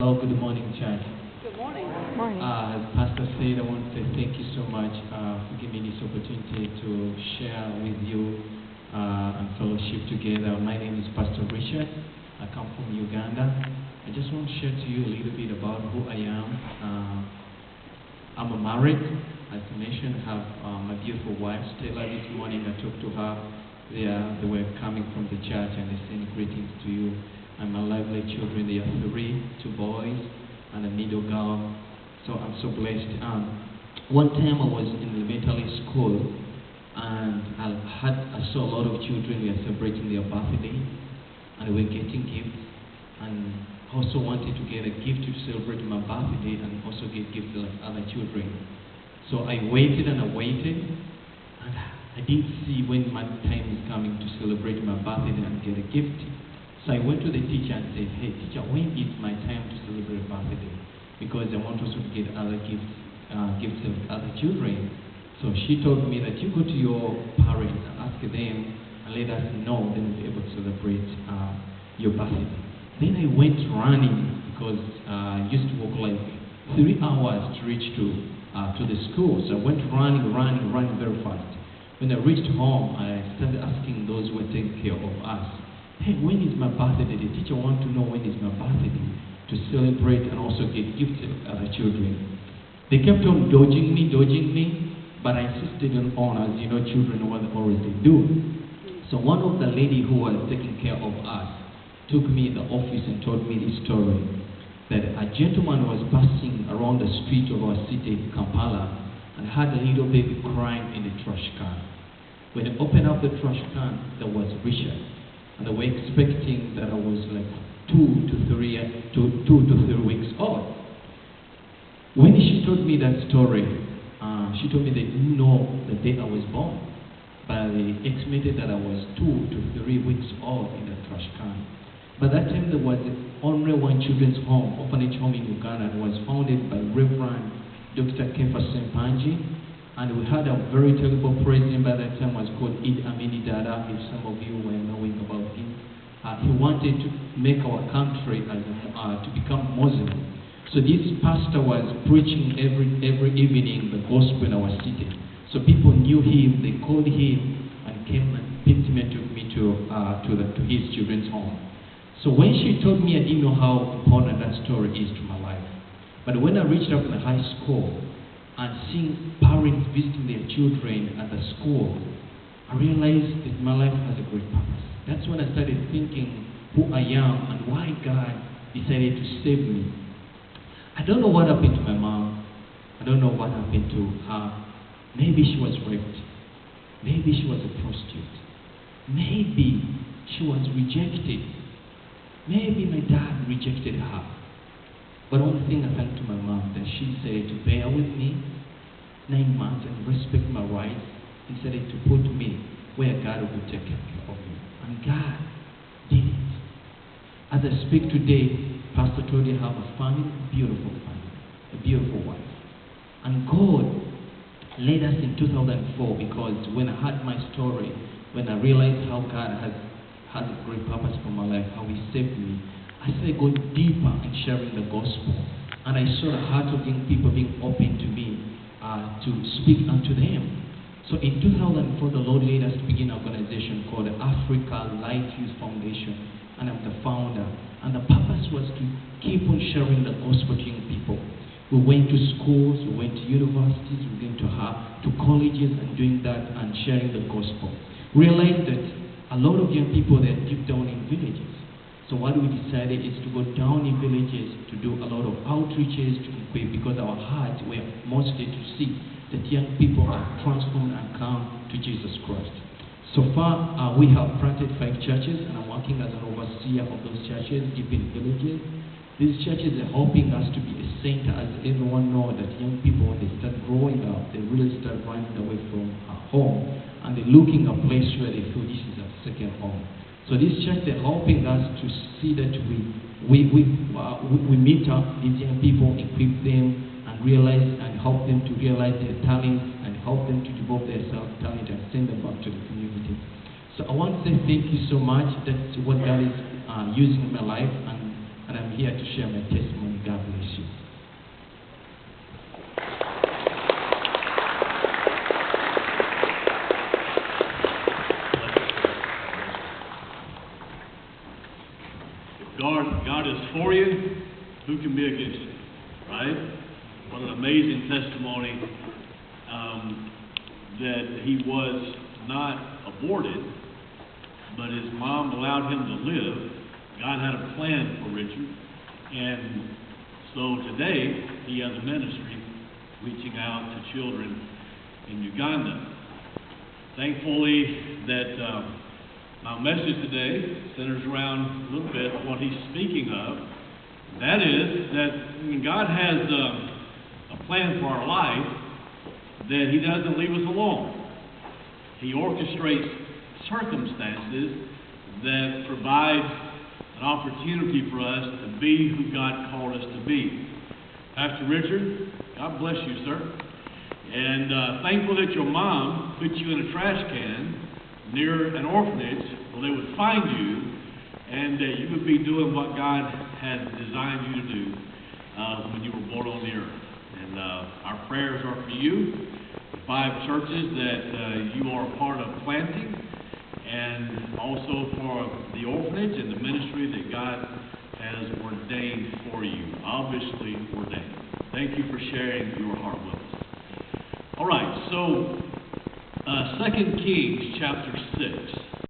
Well, good morning, church. Good morning. Morning. As Pastor said, I want to say thank you so much for giving me this opportunity to share with you and fellowship together. My name is Pastor Richard. I come from Uganda. I just want to share to you a little bit about who I am. I'm married. As I mentioned, I have my beautiful wife, Stella. This morning I talked to her. They were coming from the church and they sent greetings to you. And my lovely children, they are two boys and a middle girl. So I'm so blessed. One time I was in elementary school and I saw a lot of children were celebrating their birthday and they were getting gifts, and also wanted to get a gift to celebrate my birthday and also get gifts like other children. So I waited and I didn't see when my time is coming to celebrate my birthday and get a gift. So I went to the teacher and said, "Hey teacher, when is my time to celebrate birthday? Because I want also to get other gifts of other children." So she told me that you go to your parents and ask them and let us know, then we'll be able to celebrate your birthday. Then I went running because I used to walk like 3 hours to reach to the school. So I went running very fast. When I reached home, I started asking those who were taking care of us, "Hey, when is my birthday? The teacher wants to know when is my birthday to celebrate and also get gifts to other children." They kept on dodging me, but I insisted on, as you know, children, what always they do. So one of the lady who was taking care of us took me in the office and told me this story, that a gentleman was passing around the street of our city, Kampala, and had a little baby crying in the trash can. When I opened up the trash can, there was Richard. And they were expecting that I was like 2 to 3 weeks old. When she told me that story, she told me they didn't know the day I was born, but they estimated that I was 2 to 3 weeks old in the trash can. By that time, there was only one children's home, orphanage home in Uganda, and was founded by Reverend Dr. Sempala. And we had a very terrible president by that time, was called Idi Amin Dada, if some of you were knowing about him. He wanted to make our country to become Muslim. So this pastor was preaching every evening the gospel in our city. So people knew him, they called him and came and picked me and took me to his children's home. So when she told me, I didn't know how important that story is to my life. But when I reached up in the high school, and seeing parents visiting their children at the school, I realized that my life has a great purpose. That's when I started thinking who I am and why God decided to save me. I don't know what happened to my mom. I don't know what happened to her. Maybe she was raped. Maybe she was a prostitute. Maybe she was rejected. Maybe my dad rejected her. But one thing I thank to my mom, that she said to bear with me 9 months and respect my rights, instead to put me where God will take care of me. And God did it. As I speak today, Pastor told you I have a family, a beautiful wife. And God led us in 2004, because when I heard my story, when I realized how God has a great purpose for my life, how He saved me, I started going deeper in sharing the gospel. And I saw the heart of young people being open to me to speak unto them. So in 2004, the Lord led us to begin an organization called the Africa Light Youth Foundation. And I'm the founder. And the purpose was to keep on sharing the gospel to young people. We went to schools, we went to universities, we went to colleges and doing that and sharing the gospel. Realized that a lot of young people, they're deep down in villages. So what we decided is to go down in villages to do a lot of outreaches to equip, because our hearts were mostly to see that young people are transformed and come to Jesus Christ. So far, we have planted 5 churches, and I'm working as an overseer of those churches deep in villages. These churches are helping us to be a center, as everyone knows that young people, when they start growing up, they really start running away from home, and they're looking a place where they feel this is a second home. So this church, they're helping us to see that we meet up these young people, equip them, and realize and help them to realize their talents, and help them to develop their self-talent and send them back to the community. So I want to say thank you so much. That's what God is using in my life, and I'm here to share my testimony. who can be against you, right? What an amazing testimony that he was not aborted, but his mom allowed him to live. God had a plan for Richard, and so today he has a ministry reaching out to children in Uganda. Thankfully that my message today centers around a little bit what he's speaking of. That is that when God has a plan for our life, that he doesn't leave us alone. He orchestrates circumstances that provide an opportunity for us to be who God called us to be. Pastor Richard, God bless you, sir. And thankful that your mom put you in a trash can near an orphanage where they would find you and that you would be doing what God had designed you to do when you were born on the earth. And our prayers are for you, the 5 churches that you are a part of planting, and also for the orphanage and the ministry that God has ordained for you, obviously ordained. Thank you for sharing your heart with us. All right, so 2 Kings chapter 6.